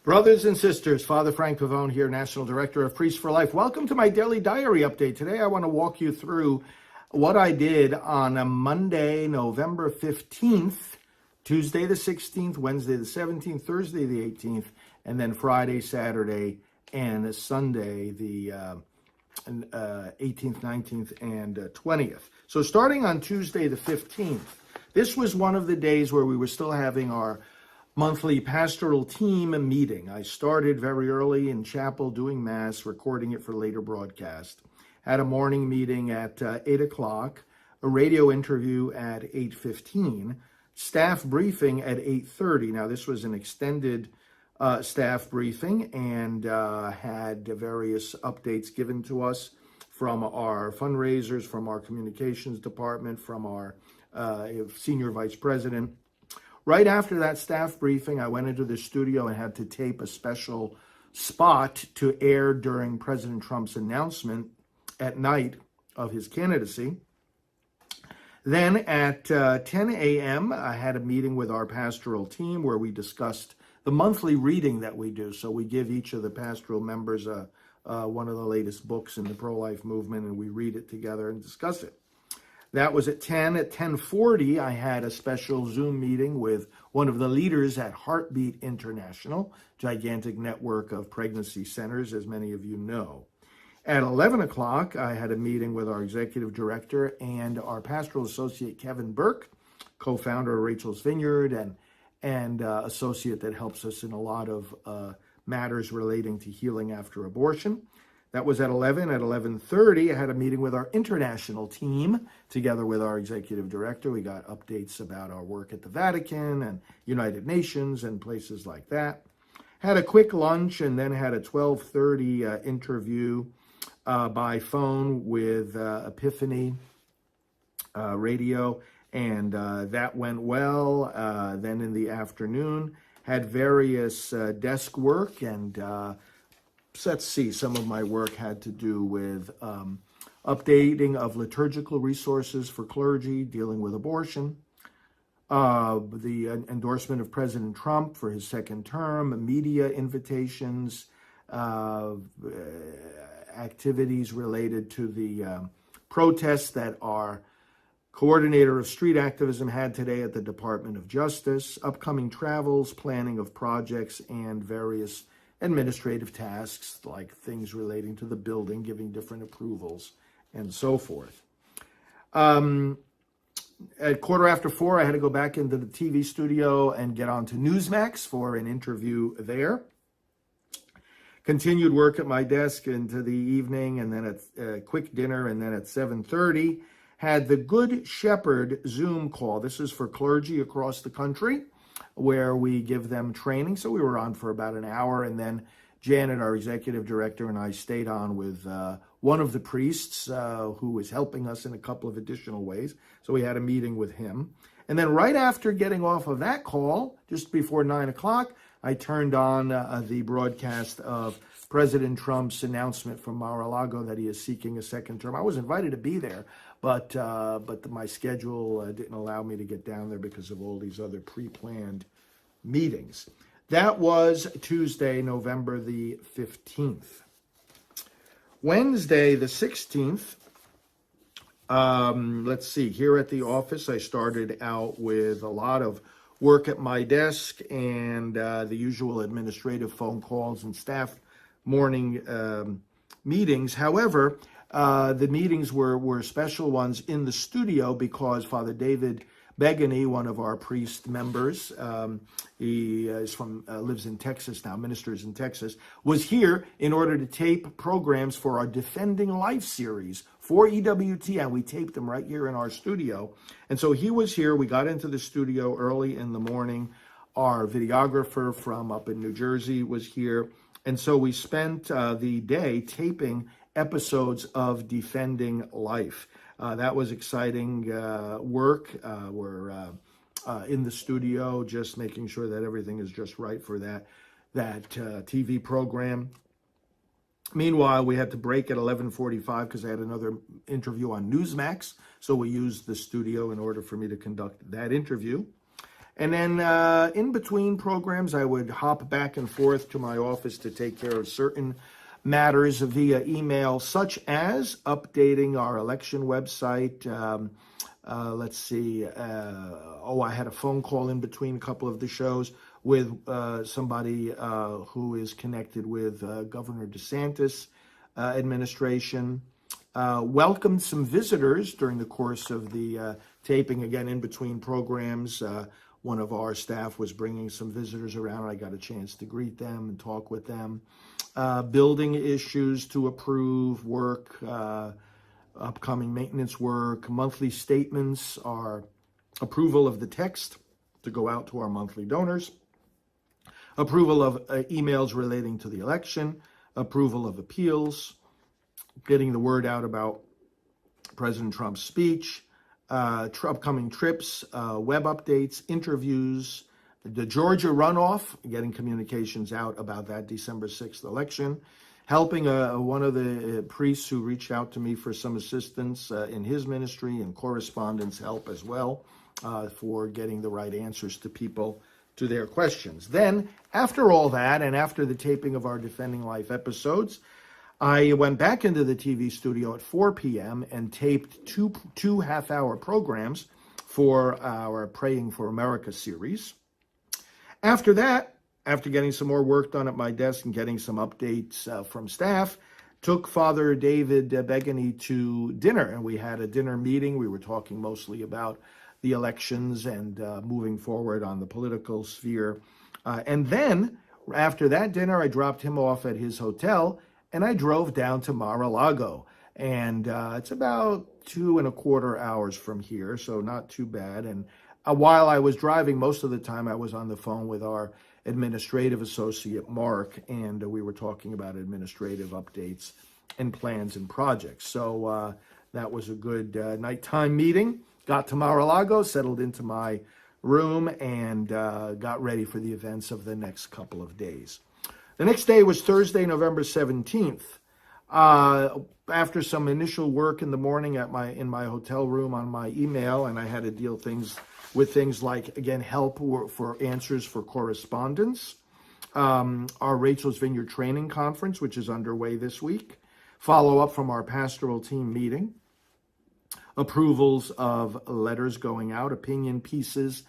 Brothers and sisters, Father Frank Pavone here, National Director of Priests for Life. Welcome to my daily diary update. Today I want to walk you through what I did on a Monday, November 15th, Tuesday the 16th, Wednesday the 17th, Thursday the 18th, and then Friday, Saturday, and Sunday the 18th, 19th, and 20th. So starting on Tuesday the 15th, this was one of the days where we were still having our monthly pastoral team meeting. I started very early in chapel doing mass, recording it for later broadcast. Had a morning meeting at 8 o'clock, a radio interview at 8:15, staff briefing at 8:30. Now this was an extended staff briefing and had various updates given to us from our fundraisers, from our communications department, from our senior vice president. Right after that staff briefing, I went into the studio and had to tape a special spot to air during President Trump's announcement at night of his candidacy. Then at 10 a.m., I had a meeting with our pastoral team where we discussed the monthly reading that we do. So we give each of the pastoral members one of the latest books in the pro-life movement, and we read it together and discuss it. That was at 10. At 10:40, I had a special Zoom meeting with one of the leaders at Heartbeat International, gigantic network of pregnancy centers, as many of you know. At 11 o'clock, I had a meeting with our executive director and our pastoral associate, Kevin Burke, co-founder of Rachel's Vineyard and associate that helps us in a lot of matters relating to healing after abortion. That was at 11. At 11:30, I had a meeting with our international team, together with our executive director. We got updates about our work at the Vatican and United Nations and places like that. Had a quick lunch and then had a 12:30 interview by phone with Epiphany Radio, and that went well. Then in the afternoon, had various desk work and let's see, some of my work had to do with updating of liturgical resources for clergy dealing with abortion, the endorsement of President Trump for his second term, media invitations, activities related to the protests that our coordinator of street activism had today at the Department of Justice, upcoming travels, planning of projects, and various administrative tasks like things relating to the building, giving different approvals, and so forth. At 4:15, I had to go back into the TV studio and get on to Newsmax for an interview there. Continued work at my desk into the evening, and then at a quick dinner, and then at 7:30, had the Good Shepherd Zoom call. This is for clergy across the country, where we give them training. So we were on for about an hour, and then Janet, our executive director, and I stayed on with one of the priests who was helping us in a couple of additional ways. So we had a meeting with him. And then right after getting off of that call, just before 9 o'clock, I turned on the broadcast of President Trump's announcement from Mar-a-Lago that he is seeking a second term. I was invited to be there, but my schedule didn't allow me to get down there because of all these other pre-planned meetings. That was Tuesday, November the 15th. Wednesday, the 16th, let's see, here at the office, I started out with a lot of work at my desk and the usual administrative phone calls and staff morning meetings. However, the meetings were special ones in the studio because Father David Begany, one of our priest members, he is lives in Texas now, ministers in Texas, was here in order to tape programs for our Defending Life series for EWT, and we taped them right here in our studio. And so he was here. We got into the studio early in the morning. Our videographer from up in New Jersey was here. And so we spent the day taping episodes of Defending Life. That was exciting work. We're in the studio, just making sure that everything is just right for that TV program. Meanwhile, we had to break at 11:45 because I had another interview on Newsmax. So we used the studio in order for me to conduct that interview. And then in between programs, I would hop back and forth to my office to take care of certain matters via email, such as updating our election website. Let's see. I had a phone call in between a couple of the shows with somebody who is connected with Governor DeSantis administration. Welcomed some visitors during the course of the taping, again, in between programs. One of our staff was bringing some visitors around. I got a chance to greet them and talk with them. Building issues to approve, work, upcoming maintenance work, monthly statements, our approval of the text to go out to our monthly donors, approval of emails relating to the election, approval of appeals, getting the word out about President Trump's speech, upcoming trips, web updates, interviews, the Georgia runoff, getting communications out about that December 6th election, helping one of the priests who reached out to me for some assistance in his ministry and correspondence help as well for getting the right answers to people to their questions. Then, after all that, and after the taping of our Defending Life episodes, I went back into the TV studio at 4 p.m. and taped two half-hour programs for our Praying for America series. After that, after getting some more work done at my desk and getting some updates from staff, took Father David Begany to dinner, and we had a dinner meeting. We were talking mostly about the elections and moving forward on the political sphere. And then, after that dinner, I dropped him off at his hotel, and I drove down to Mar-a-Lago. And it's about 2.25 hours from here, so not too bad. And while I was driving, most of the time I was on the phone with our administrative associate, Mark, and we were talking about administrative updates and plans and projects. So that was a good nighttime meeting. Got to Mar-a-Lago, settled into my room, and got ready for the events of the next couple of days. The next day was Thursday, November 17th. After some initial work in the morning in my hotel room on my email, and I had to deal with things like, again, help for answers for correspondence, our Rachel's Vineyard Training Conference, which is underway this week, follow up from our pastoral team meeting, approvals of letters going out, opinion pieces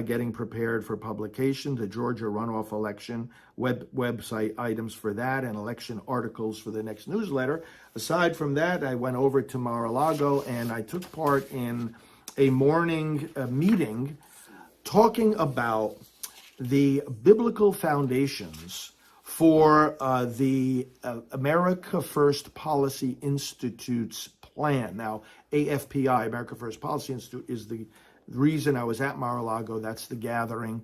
getting prepared for publication, the Georgia runoff election, website items for that, and election articles for the next newsletter. Aside from that, I went over to Mar-a-Lago and I took part in a morning meeting talking about the biblical foundations for the America First Policy Institute's plan. Now, AFPI, America First Policy Institute, is the reason I was at Mar-a-Lago. That's the gathering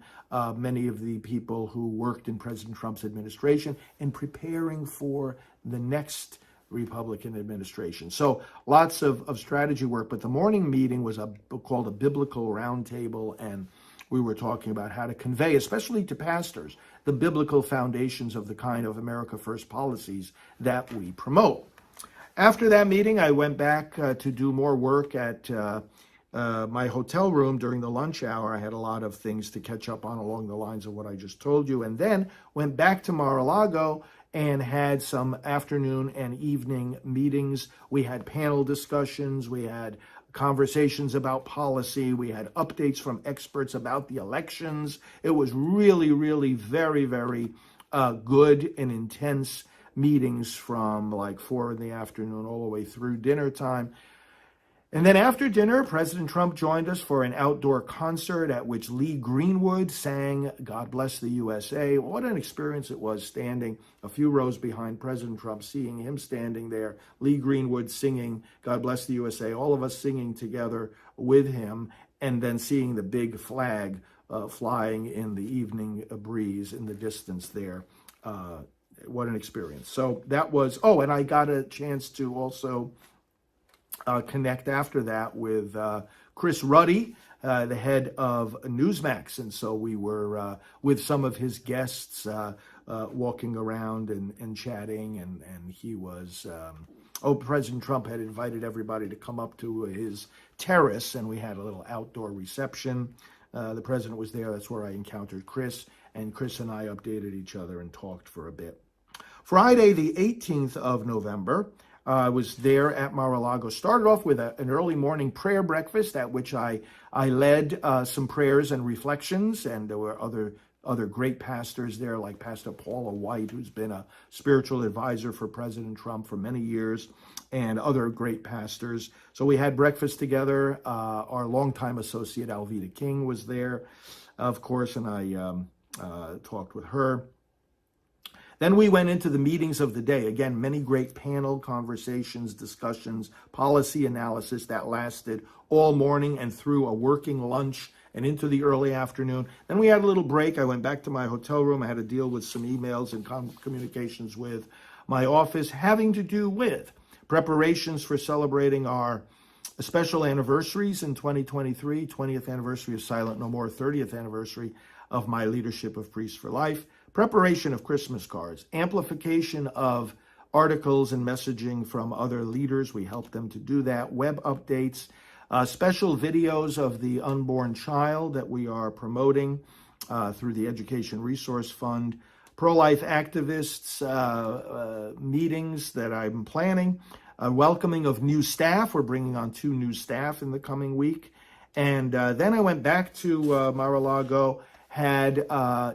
many of the people who worked in President Trump's administration and preparing for the next Republican administration. So lots of strategy work, but the morning meeting was called a biblical roundtable, and we were talking about how to convey, especially to pastors, the biblical foundations of the kind of America First policies that we promote. After that meeting, I went back to do more work at my hotel room during the lunch hour. I had a lot of things to catch up on along the lines of what I just told you, and then went back to Mar-a-Lago and had some afternoon and evening meetings. We had panel discussions, we had conversations about policy, we had updates from experts about the elections. It was really, really very, very good and intense meetings from like 4 in the afternoon all the way through dinner time. And then after dinner, President Trump joined us for an outdoor concert at which Lee Greenwood sang God Bless the USA. What an experience it was standing a few rows behind President Trump, seeing him standing there, Lee Greenwood singing God Bless the USA, all of us singing together with him, and then seeing the big flag flying in the evening breeze in the distance there. What an experience. So that was, and I got a chance to also connect after that with Chris Ruddy, the head of Newsmax. And so we were with some of his guests walking around and chatting. And he was, President Trump had invited everybody to come up to his terrace, and we had a little outdoor reception. The president was there. That's where I encountered Chris, and Chris and I updated each other and talked for a bit. Friday, the 18th of November, I was there at Mar-a-Lago. Started off with an early morning prayer breakfast at which I led some prayers and reflections, and there were other great pastors there, like Pastor Paula White, who's been a spiritual advisor for President Trump for many years, and other great pastors. So we had breakfast together. Our longtime associate, Alveda King, was there, of course, and I talked with her. Then we went into the meetings of the day. Again, many great panel conversations, discussions, policy analysis that lasted all morning and through a working lunch and into the early afternoon. Then we had a little break. I went back to my hotel room. I had to deal with some emails and communications with my office having to do with preparations for celebrating our special anniversaries in 2023, 20th anniversary of Silent No More, 30th anniversary of my leadership of Priests for Life, preparation of Christmas cards, amplification of articles and messaging from other leaders. We helped them to do that, web updates, special videos of the unborn child that we are promoting through the Education Resource Fund, pro-life activists meetings that I'm planning, welcoming of new staff. We're bringing on 2 new staff in the coming week. And then I went back to Mar-a-Lago, had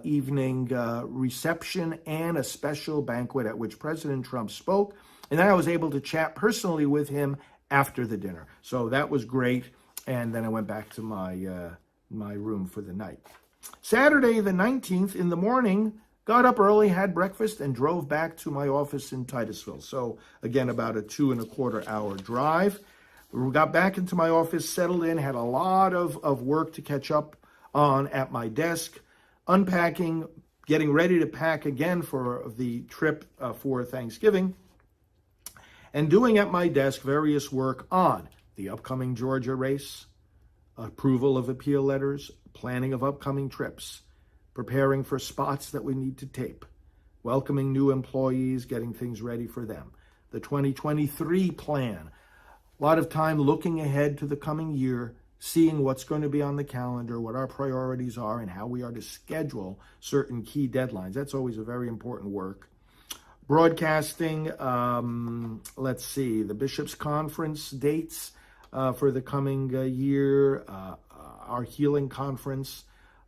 evening reception and a special banquet at which President Trump spoke. And then I was able to chat personally with him after the dinner. So that was great. And then I went back to my room for the night. Saturday, the 19th, in the morning, got up early, had breakfast, and drove back to my office in Titusville. So again, about a 2.25-hour drive. We got back into my office, settled in, had a lot of work to catch up on at my desk, unpacking, getting ready to pack again for the trip for Thanksgiving, and doing at my desk various work on the upcoming Georgia race, approval of appeal letters, planning of upcoming trips, preparing for spots that we need to tape, welcoming new employees, getting things ready for them, the 2023 plan, a lot of time looking ahead to the coming year, seeing what's going to be on the calendar, what our priorities are, and how we are to schedule certain key deadlines. That's always a very important work. Broadcasting, let's see, the Bishops' Conference dates for the coming year, our healing conference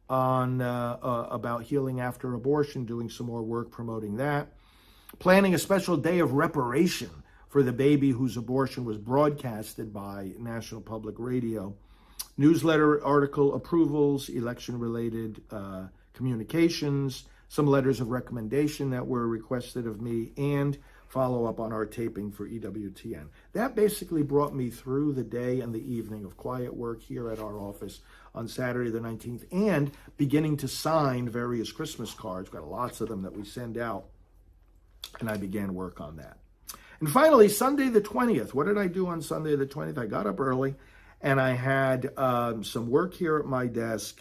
on about healing after abortion, doing some more work promoting that. Planning a special day of reparation for the baby whose abortion was broadcasted by National Public Radio. Newsletter article approvals, election-related communications, some letters of recommendation that were requested of me, and follow up on our taping for EWTN. That basically brought me through the day and the evening of quiet work here at our office on Saturday the 19th, and beginning to sign various Christmas cards. We've got lots of them that we send out, and I began work on that. And finally, Sunday the 20th. What did I do on Sunday the 20th? I got up early, and I had some work here at my desk,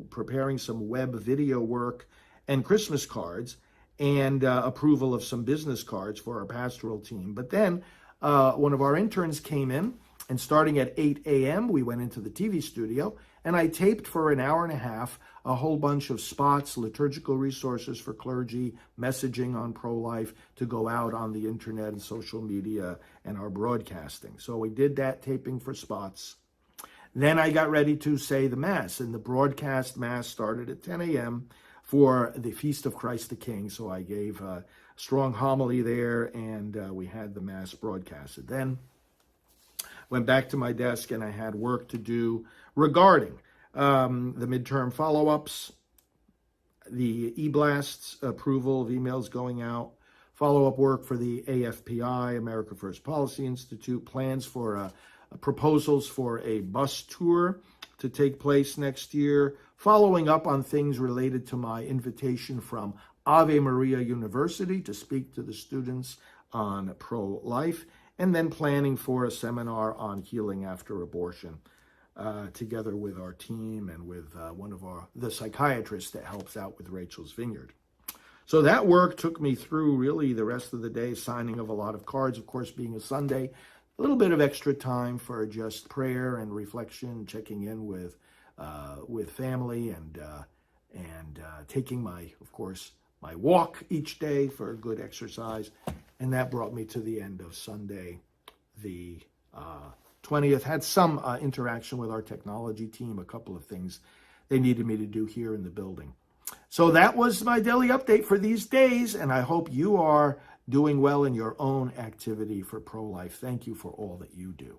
preparing some web video work and Christmas cards, and approval of some business cards for our pastoral team. But then one of our interns came in, and starting at 8 a.m., we went into the TV studio, and I taped for an hour and a half a whole bunch of spots, liturgical resources for clergy, messaging on pro-life to go out on the internet and social media and our broadcasting. So we did that taping for spots. Then I got ready to say the Mass, and the broadcast Mass started at 10 a.m. for the Feast of Christ the King. So I gave a strong homily there, and we had the Mass broadcasted. Then went back to my desk, and I had work to do regarding the midterm follow-ups, the e-blasts, approval of emails going out, follow-up work for the AFPI, America First Policy Institute, plans for proposals for a bus tour to take place next year, following up on things related to my invitation from Ave Maria University to speak to the students on pro-life, and then planning for a seminar on healing after abortion, together with our team and with one of the psychiatrists that helps out with Rachel's Vineyard. So that work took me through really the rest of the day, signing of a lot of cards, of course, being a Sunday, a little bit of extra time for just prayer and reflection, checking in with with family and taking of course, my walk each day for a good exercise. And that brought me to the end of Sunday, the 20th. Had some interaction with our technology team, a couple of things they needed me to do here in the building. So that was my daily update for these days, and I hope you are doing well in your own activity for pro-life. Thank you for all that you do.